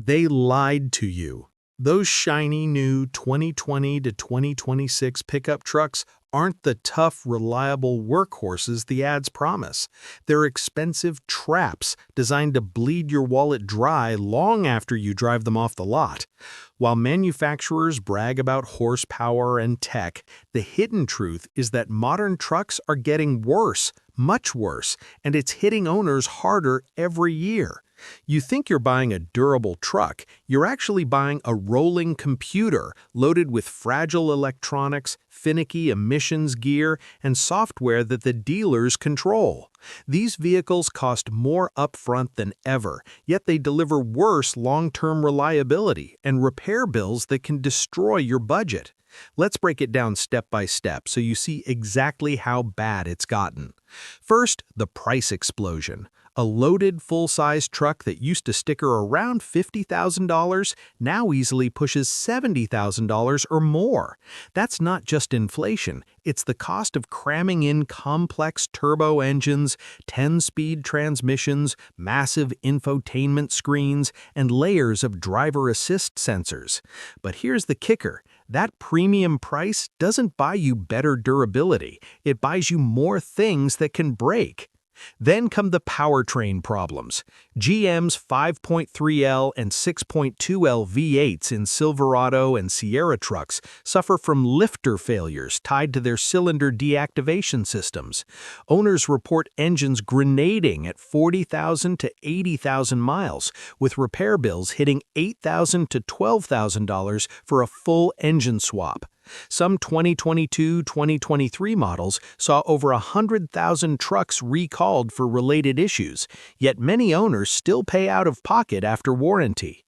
They lied to you. Those shiny new 2020 to 2026 pickup trucks aren't the tough, reliable workhorses the ads promise. They're expensive traps designed to bleed your wallet dry long after you drive them off the lot. While manufacturers brag about horsepower and tech, the hidden truth is that modern trucks are getting worse, much worse, and it's hitting owners harder every year. You think you're buying a durable truck, you're actually buying a rolling computer loaded with fragile electronics, finicky emissions gear, and software that the dealers control. These vehicles cost more upfront than ever, yet they deliver worse long-term reliability and repair bills that can destroy your budget. Let's break it down step by step so you see exactly how bad it's gotten. First, the price explosion. A loaded full-size truck that used to sticker around $50,000 now easily pushes $70,000 or more. That's not just inflation, it's the cost of cramming in complex turbo engines, 10-speed transmissions, massive infotainment screens, and layers of driver assist sensors. But here's the kicker. That premium price doesn't buy you better durability, it buys you more things that can break. Then come the powertrain problems. GM's 5.3L and 6.2L V8s in Silverado and Sierra trucks suffer from lifter failures tied to their cylinder deactivation systems. Owners report engines grenading at 40,000 to 80,000 miles, with repair bills hitting $8,000 to $12,000 for a full engine swap. Some 2022-2023 models saw over 100,000 trucks recalled for related issues, yet many owners still pay out of pocket after warranty.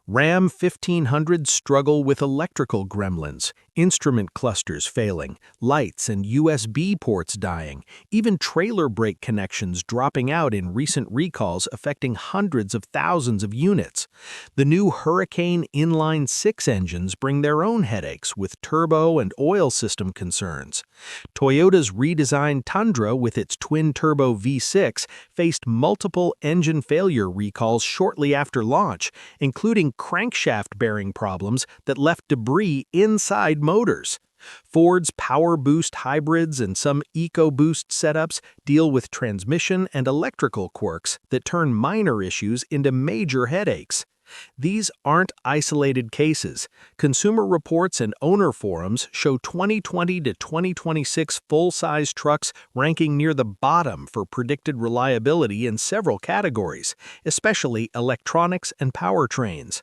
Ram 1500s struggle with electrical gremlins, instrument clusters failing, lights and USB ports dying, even trailer brake connections dropping out in recent recalls affecting hundreds of thousands of units. The new Hurricane inline-6 engines bring their own headaches with turbo and oil system concerns. Toyota's redesigned Tundra with its twin-turbo V6 faced multiple engine failure recalls shortly after launch, including crankshaft bearing problems that left debris inside motors. Ford's Power Boost hybrids and some EcoBoost setups deal with transmission and electrical quirks that turn minor issues into major headaches. These aren't isolated cases. Consumer reports and owner forums show 2020 to 2026 full-size trucks ranking near the bottom for predicted reliability in several categories, especially electronics and powertrains.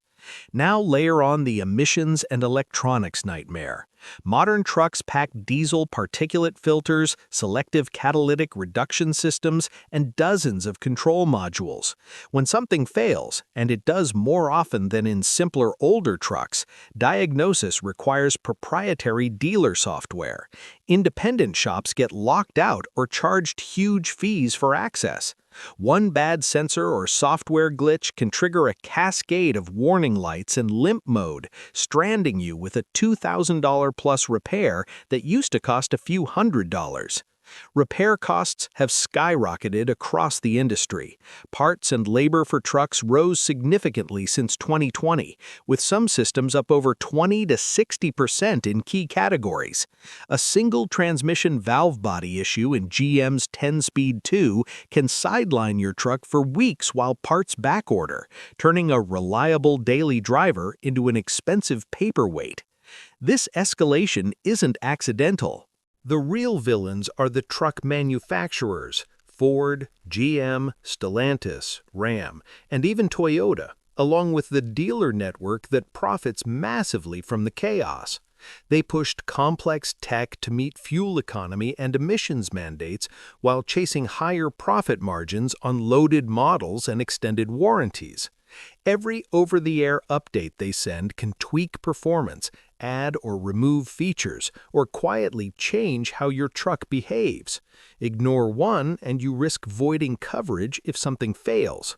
Now layer on the emissions and electronics nightmare. Modern trucks pack diesel particulate filters, selective catalytic reduction systems, and dozens of control modules. When something fails, and it does more often than in simpler older trucks, diagnosis requires proprietary dealer software. Independent shops get locked out or charged huge fees for access. One bad sensor or software glitch can trigger a cascade of warning lights and limp mode, stranding you with a $2,000+ repair that used to cost a few $100s. Repair costs have skyrocketed across the industry. Parts and labor for trucks rose significantly since 2020, with some systems up over 20 to 60% in key categories. A single transmission valve body issue in GM's 10-speed 2 can sideline your truck for weeks while parts backorder, turning a reliable daily driver into an expensive paperweight. This escalation isn't accidental. The real villains are the truck manufacturers, Ford, GM, Stellantis, Ram, and even Toyota, along with the dealer network that profits massively from the chaos. They pushed complex tech to meet fuel economy and emissions mandates while chasing higher profit margins on loaded models and extended warranties. Every over-the-air update they send can tweak performance, add or remove features, or quietly change how your truck behaves. Ignore one and you risk voiding coverage if something fails.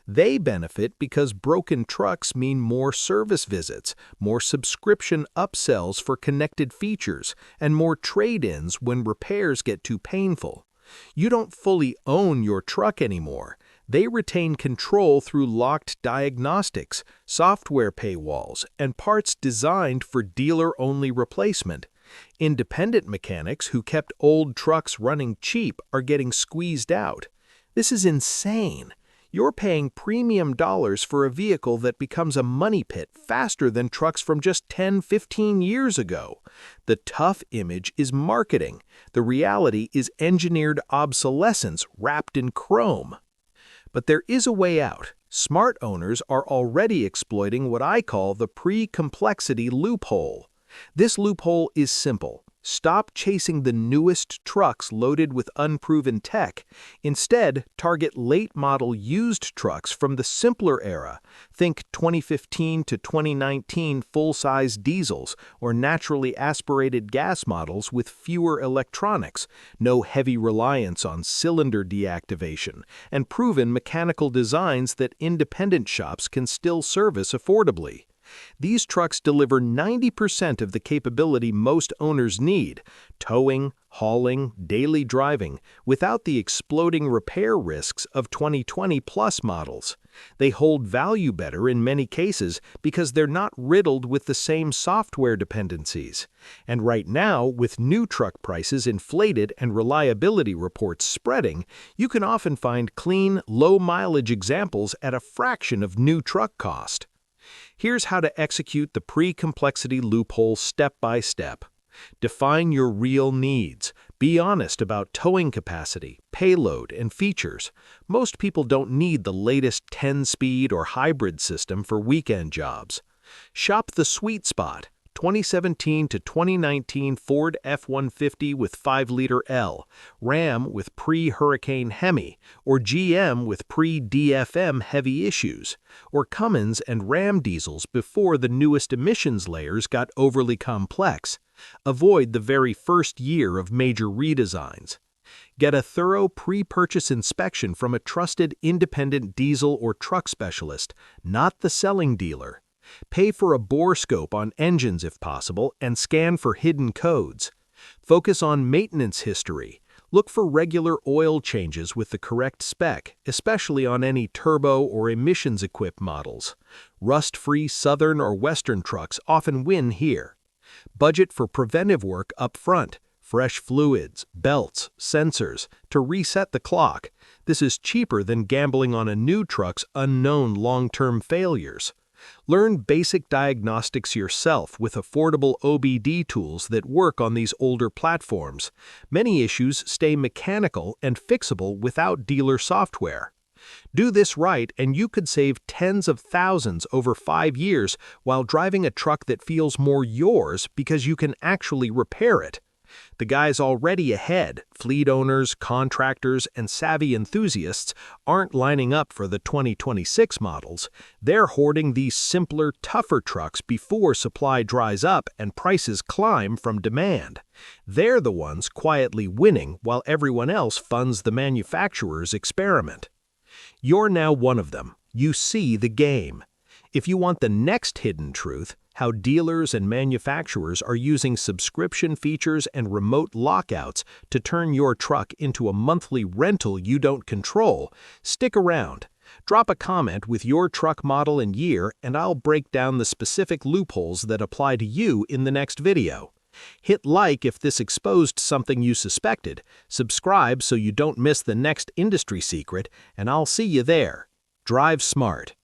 They benefit because broken trucks mean more service visits, more subscription upsells for connected features, and more trade-ins when repairs get too painful. You don't fully own your truck anymore. They retain control through locked diagnostics, software paywalls, and parts designed for dealer-only replacement. Independent mechanics who kept old trucks running cheap are getting squeezed out. This is insane. You're paying premium dollars for a vehicle that becomes a money pit faster than trucks from just 10, 15 years ago. The tough image is marketing. The reality is engineered obsolescence wrapped in chrome. But there is a way out. Smart owners are already exploiting what I call the pre-complexity loophole. This loophole is simple. Stop chasing the newest trucks loaded with unproven tech. Instead, target late-model used trucks from the simpler era. Think 2015 to 2019 full-size diesels or naturally aspirated gas models with fewer electronics, no heavy reliance on cylinder deactivation, and proven mechanical designs that independent shops can still service affordably. These trucks deliver 90% of the capability most owners need: towing, hauling, daily driving, without the exploding repair risks of 2020-plus models. They hold value better in many cases because they're not riddled with the same software dependencies. And right now, with new truck prices inflated and reliability reports spreading, you can often find clean, low-mileage examples at a fraction of new truck cost. Here's how to execute the pre-complexity loophole step by step. Define your real needs. Be honest about towing capacity, payload, and features. Most people don't need the latest 10-speed or hybrid system for weekend jobs. Shop the sweet spot. 2017 to 2019 Ford F-150 with 5-liter L, Ram with pre-Hurricane Hemi, or GM with pre-DFM heavy issues, or Cummins and Ram diesels before the newest emissions layers got overly complex. Avoid the very first year of major redesigns. Get a thorough pre-purchase inspection from a trusted independent diesel or truck specialist, not the selling dealer. Pay for a bore scope on engines if possible and scan for hidden codes. Focus on maintenance history. Look for regular oil changes with the correct spec, especially on any turbo or emissions-equipped models. Rust-free Southern or Western trucks often win here. Budget for preventive work up front. Fresh fluids, belts, sensors, to reset the clock. This is cheaper than gambling on a new truck's unknown long-term failures. Learn basic diagnostics yourself with affordable OBD tools that work on these older platforms. Many issues stay mechanical and fixable without dealer software. Do this right and you could save tens of thousands over 5 years while driving a truck that feels more yours because you can actually repair it. The guys already ahead, fleet owners, contractors, and savvy enthusiasts, aren't lining up for the 2026 models. They're hoarding these simpler, tougher trucks before supply dries up and prices climb from demand. They're the ones quietly winning while everyone else funds the manufacturer's experiment. You're now one of them. You see the game. If you want the next hidden truth, how dealers and manufacturers are using subscription features and remote lockouts to turn your truck into a monthly rental you don't control, stick around. Drop a comment with your truck model and year, and I'll break down the specific loopholes that apply to you in the next video. Hit like if this exposed something you suspected, subscribe so you don't miss the next industry secret, and I'll see you there. Drive smart.